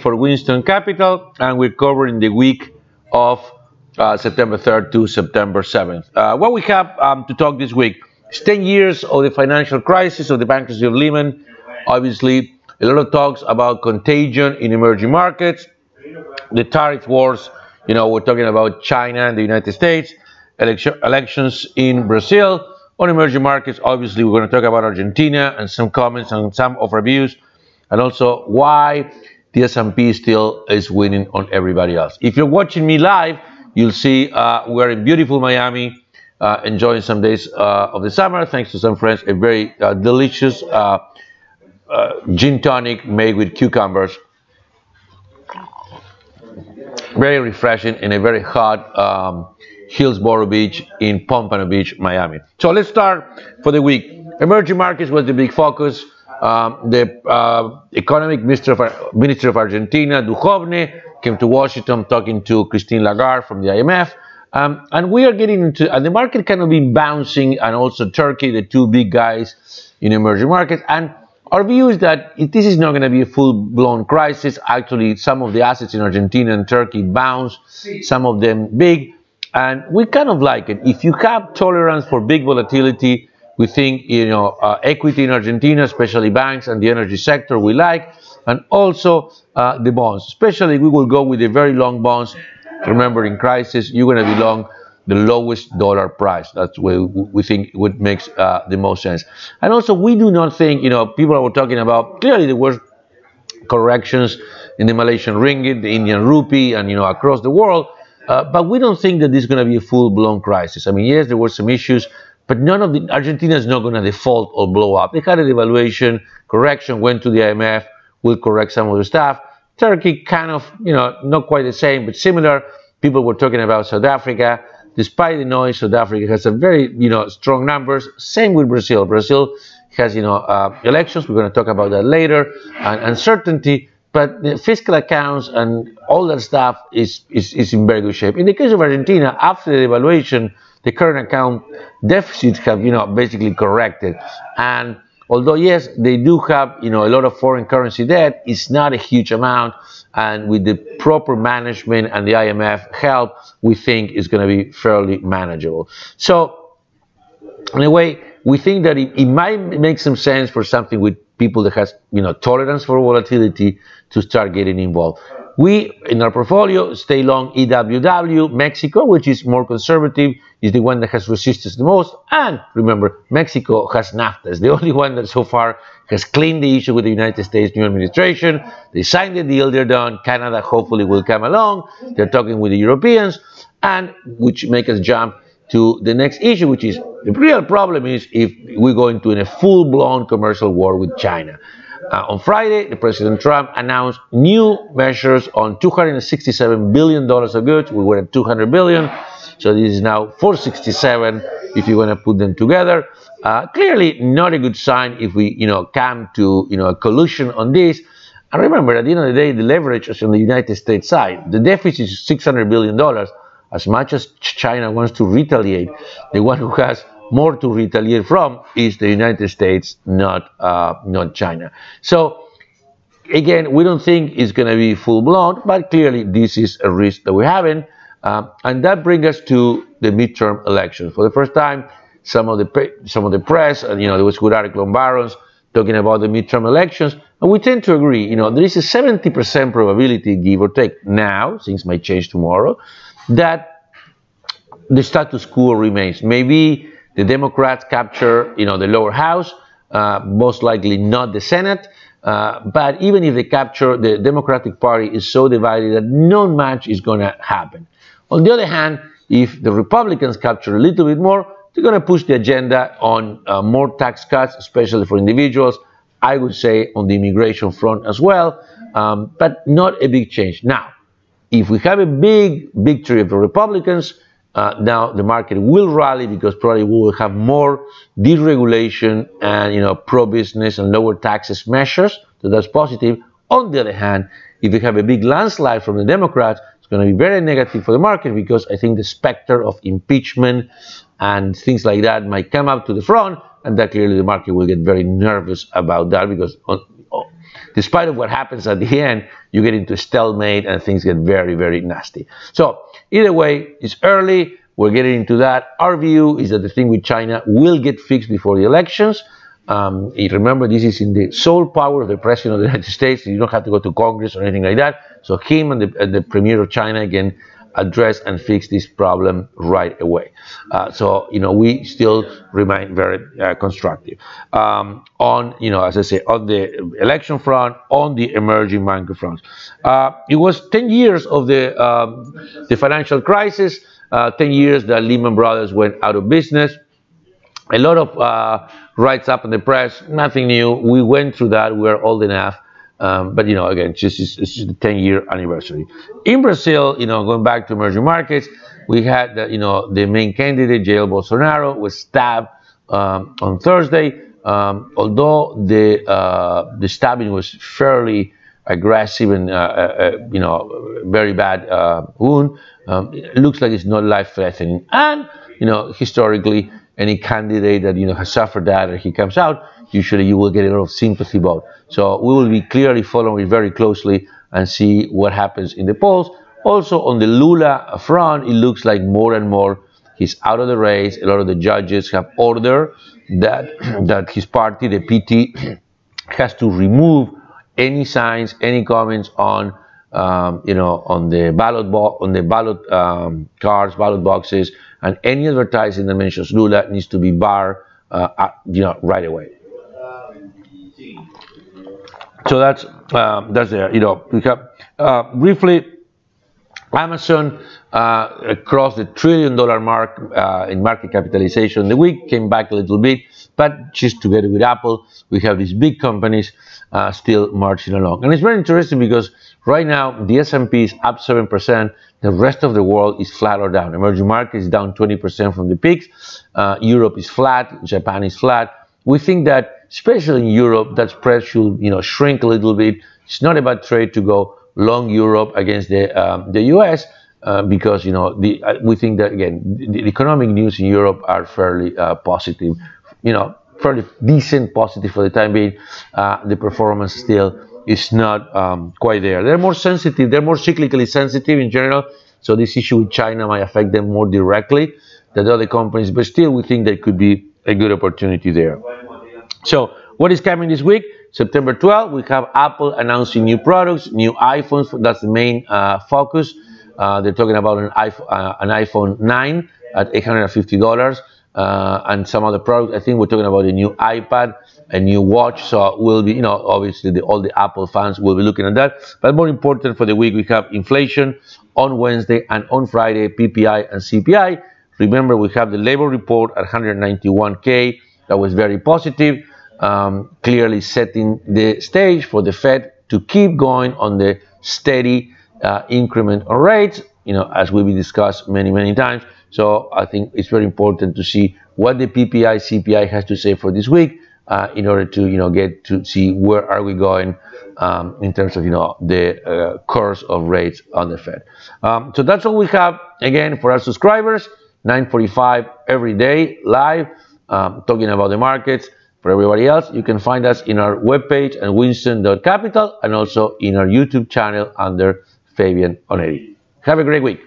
for Winston Capital, and we're covering the week of September 3rd to September 7th. What we have to talk this week is 10 years of the financial crisis of the bankruptcy of Lehman. Obviously, a lot of talks about contagion in emerging markets, the tariff wars. We're talking about China and the United States, elections in Brazil. On emerging markets, obviously, we're going to talk about Argentina and some comments on some of our views, and also why the S&P still is winning on everybody else. If you're watching me live, you'll see we're in beautiful Miami, enjoying some days of the summer, thanks to some friends, a very delicious gin tonic made with cucumbers. Very refreshing in a very hot Hillsborough Beach in Pompano Beach, Miami. So let's start for the week. Emerging markets was the big focus. The economic minister of Argentina, Duhovne, came to Washington talking to Christine Lagarde from the IMF. And we are getting into, and the market kind of been bouncing, and also Turkey, the two big guys in emerging markets. And our view is that this is not going to be a full-blown crisis. Actually, some of the assets in Argentina and Turkey bounce, some of them big. And we kind of like it. If you have tolerance for big volatility, we think, equity in Argentina, especially banks and the energy sector, we like. And also the bonds, especially we will go with the very long bonds. Remember, in crisis, you're going to be long the lowest dollar price. That's where we think what makes the most sense. And also, we do not think, people are talking about, clearly there were corrections in the Malaysian ringgit, the Indian rupee, and, across the world. But we don't think that this is going to be a full-blown crisis. I mean, yes, there were some issues, but Argentina is not going to default or blow up. They had a devaluation, correction, went to the IMF, will correct some of the stuff. Turkey kind of, not quite the same, but similar. People were talking about South Africa. Despite the noise, South Africa has a very, strong numbers. Same with Brazil. Brazil has, elections. We're going to talk about that later, and uncertainty. But the fiscal accounts and all that stuff is in very good shape. In the case of Argentina, after the devaluation, the current account deficits have, basically corrected. And although, yes, they do have, a lot of foreign currency debt, it's not a huge amount. And with the proper management and the IMF help, we think it's going to be fairly manageable. So, in a way, we think that it might make some sense for something with people that has, tolerance for volatility to start getting involved. We, in our portfolio, stay long EWW. Mexico, which is more conservative, is the one that has resisted the most. And remember, Mexico has NAFTA. It's the only one that so far has cleaned the issue with the United States new administration. They signed the deal, they're done. Canada hopefully will come along. They're talking with the Europeans, and which make us jump to the next issue, which is the real problem is if we go into a full-blown commercial war with China. On Friday, the President Trump announced new measures on $267 billion of goods. We were at $200 billion, so this is now $467 if you want to put them together. Clearly, not a good sign if we, come to, a collusion on this. And remember, at the end of the day, the leverage is on the United States side. The deficit is $600 billion. As much as China wants to retaliate, the one who has more to retaliate from is the United States, not China. So, again, we don't think it's going to be full-blown, but clearly this is a risk that we're having. And that brings us to the midterm elections. For the first time, some of the press, and there was good article on Barron's talking about the midterm elections, and we tend to agree. There is a 70% probability, give or take now, things might change tomorrow, that the status quo remains. Maybe the Democrats capture, the lower house, most likely not the Senate. But even if they capture, the Democratic Party is so divided that no match is going to happen. On the other hand, if the Republicans capture a little bit more, they're going to push the agenda on more tax cuts, especially for individuals. I would say on the immigration front as well, but not a big change. Now, if we have a big victory of the Republicans, now the market will rally because probably we will have more deregulation and pro-business and lower taxes measures. So that's positive. On the other hand, if we have a big landslide from the Democrats, it's going to be very negative for the market because I think the specter of impeachment and things like that might come up to the front, and that clearly the market will get very nervous about that because despite of what happens at the end, you get into a stalemate and things get very, very nasty. So either way, it's early. We're getting into that. Our view is that the thing with China will get fixed before the elections. Remember, this is in the sole power of the President of the United States. You don't have to go to Congress or anything like that. So him and the Premier of China can address and fix this problem right away. So, we still remain very constructive. On, as I say, on the election front, on the emerging market front. It was 10 years of the financial crisis, 10 years that Lehman Brothers went out of business. A lot of writes up in the press, nothing new. We went through that. We're old enough. But, again, it's just the 10-year anniversary. In Brazil, going back to emerging markets, we had, the main candidate, Jair Bolsonaro, was stabbed on Thursday. Although the stabbing was fairly aggressive and, very bad wound, it looks like it's not life-threatening. And, historically, any candidate that, has suffered that or he comes out, usually you will get a lot of sympathy vote. So we will be clearly following it very closely and see what happens in the polls. Also, on the Lula front, it looks like more and more he's out of the race. A lot of the judges have ordered that his party, the PT, has to remove any signs, any comments on, on the ballot cards, ballot boxes, and any advertising that mentions Lula needs to be barred, right away. So that's there. We have briefly, Amazon crossed the $1 trillion mark in market capitalization in the week, came back a little bit, but just together with Apple, we have these big companies still marching along. And it's very interesting because right now the S&P is up 7%, the rest of the world is flat or down. Emerging markets is down 20% from the peaks, Europe is flat, Japan is flat. We think that, especially in Europe, that spread should shrink a little bit. It's not a bad trade to go long Europe against the US because we think that, again, the economic news in Europe are fairly positive, fairly decent positive for the time being. The performance still is not quite there. They're more sensitive, they're more cyclically sensitive in general, so this issue with China might affect them more directly than other companies, but still we think there could be a good opportunity there. So what is coming this week? September 12th, we have Apple announcing new products, new iPhones. That's the main focus. They're talking about an iPhone 9 at $850 and some other products. I think we're talking about a new iPad, a new watch. So we'll be, obviously all the Apple fans will be looking at that. But more important for the week, we have inflation on Wednesday and on Friday, PPI and CPI. Remember, we have the labor report at 191K. That was very positive. Clearly setting the stage for the Fed to keep going on the steady increment on rates, as will be discussed many, many times. So I think it's very important to see what the PPI, CPI has to say for this week in order to, get to see where are we going in terms of, the course of rates on the Fed. So that's all we have, again, for our subscribers, 9:45 every day, live, talking about the markets. For everybody else, you can find us in our webpage at winston.capital and also in our YouTube channel under Fabian Oneri. Have a great week.